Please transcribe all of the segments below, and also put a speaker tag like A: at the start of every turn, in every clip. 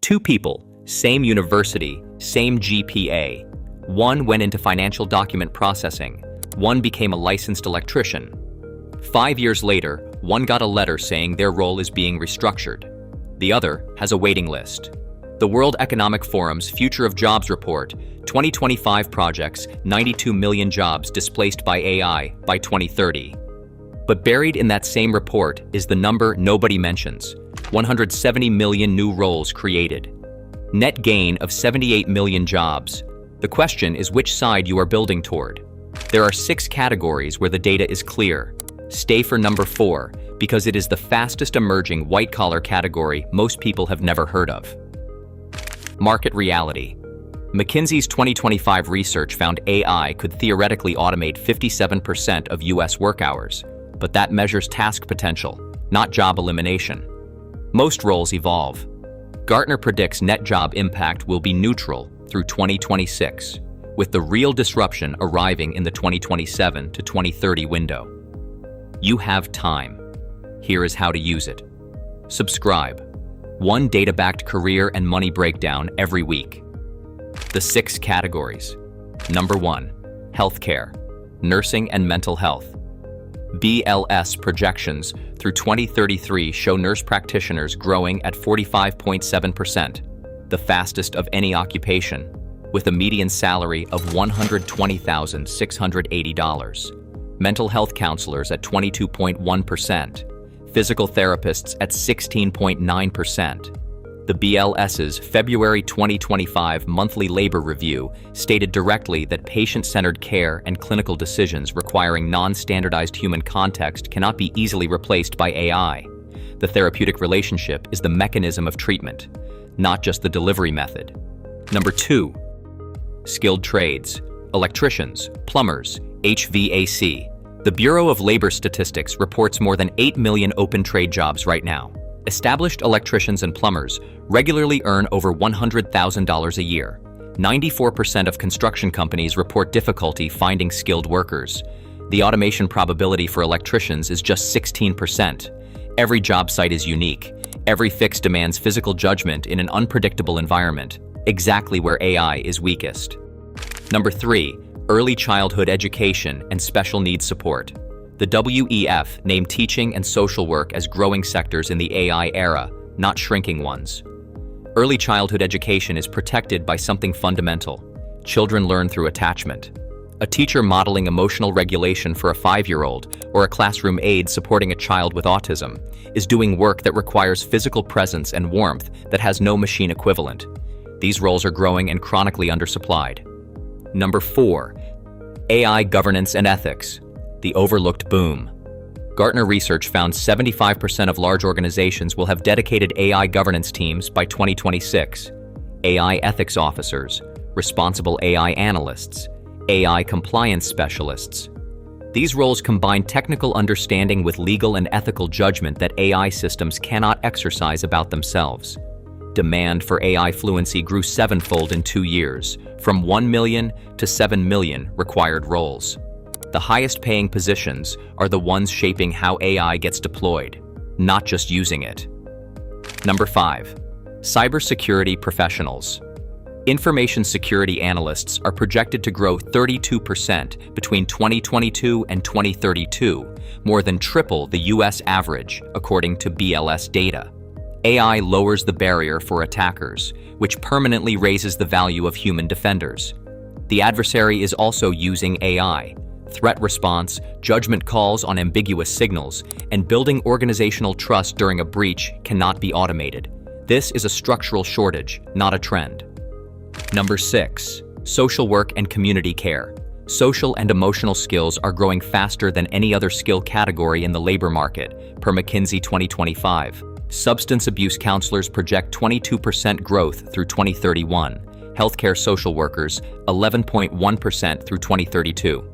A: Two people, same university, same GPA. One went into financial document processing. One became a licensed electrician. 5 years later, one got a letter saying their role is being restructured. The other has a waiting list. The World Economic Forum's Future of Jobs report, 2025 projects 92 million jobs displaced by AI by 2030. But buried in that same report is the number nobody mentions: 170 million new roles created. Net gain of 78 million jobs. The question is which side you are building toward. There are 6 categories where the data is clear. Stay for number 4, because it is the fastest emerging white-collar category most people have never heard of. Market reality. McKinsey's 2025 research found AI could theoretically automate 57% of US work hours, but that measures task potential, not job elimination. Most roles evolve. Gartner predicts net job impact will be neutral through 2026, with the real disruption arriving in the 2027 to 2030 window. You have time. Here is how to use it. Subscribe. One data-backed career and money breakdown every week. The 6 categories. Number 1, healthcare, nursing and mental health. BLS projections through 2033 show nurse practitioners growing at 45.7%, the fastest of any occupation, with a median salary of $120,680. Mental health counselors at 22.1%, physical therapists at 16.9%. The BLS's February 2025 monthly labor review stated directly that patient-centered care and clinical decisions requiring non-standardized human context cannot be easily replaced by AI. The therapeutic relationship is the mechanism of treatment, not just the delivery method. Number 2, skilled trades, electricians, plumbers, HVAC. The Bureau of Labor Statistics reports more than 8 million open trade jobs right now. Established electricians and plumbers regularly earn over $100,000 a year. 94% of construction companies report difficulty finding skilled workers. The automation probability for electricians is just 16%. Every job site is unique. Every fix demands physical judgment in an unpredictable environment, exactly where AI is weakest. Number 3, early childhood education and special needs support. The WEF named teaching and social work as growing sectors in the AI era, not shrinking ones. Early childhood education is protected by something fundamental. Children learn through attachment. A teacher modeling emotional regulation for a 5-year-old or a classroom aide supporting a child with autism is doing work that requires physical presence and warmth that has no machine equivalent. These roles are growing and chronically undersupplied. Number 4, AI governance and ethics, the overlooked boom. Gartner research found 75% of large organizations will have dedicated AI governance teams by 2026. AI ethics officers, responsible AI analysts, AI compliance specialists. These roles combine technical understanding with legal and ethical judgment that AI systems cannot exercise about themselves. Demand for AI fluency grew 7-fold in 2 years, from 1 million to 7 million required roles. The highest paying positions are the ones shaping how AI gets deployed, not just using it. Number 5, cybersecurity professionals. Information security analysts are projected to grow 32% between 2022 and 2032, more than triple the US average, according to BLS data. AI lowers the barrier for attackers, which permanently raises the value of human defenders. The adversary is also using AI, threat response, judgment calls on ambiguous signals, and building organizational trust during a breach cannot be automated. This is a structural shortage, not a trend. Number 6, social work and community care. Social and emotional skills are growing faster than any other skill category in the labor market, per McKinsey 2025. Substance abuse counselors project 22% growth through 2031. Healthcare social workers, 11.1% through 2032.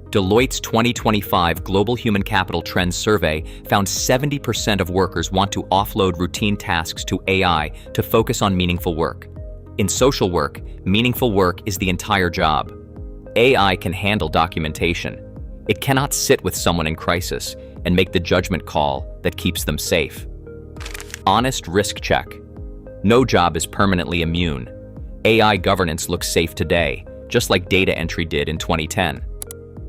A: Deloitte's 2025 Global Human Capital Trends Survey found 70% of workers want to offload routine tasks to AI to focus on meaningful work. In social work, meaningful work is the entire job. AI can handle documentation. It cannot sit with someone in crisis and make the judgment call that keeps them safe. Honest risk check. No job is permanently immune. AI governance looks safe today, just like data entry did in 2010.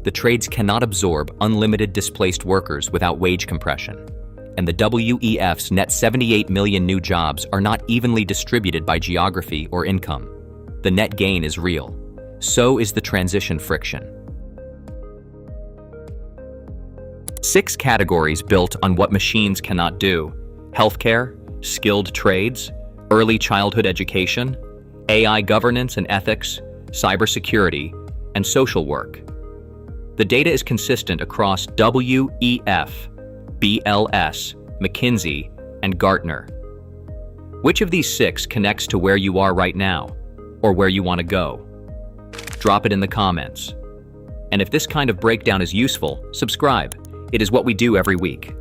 A: The trades cannot absorb unlimited displaced workers without wage compression. And the WEF's net 78 million new jobs are not evenly distributed by geography or income. The net gain is real. So is the transition friction. 6 categories built on what machines cannot do: healthcare, skilled trades, early childhood education, AI governance and ethics, cybersecurity, and social work. The data is consistent across WEF, BLS, McKinsey, and Gartner. Which of these 6 connects to where you are right now, or where you want to go? Drop it in the comments. And if this kind of breakdown is useful, subscribe. It is what we do every week.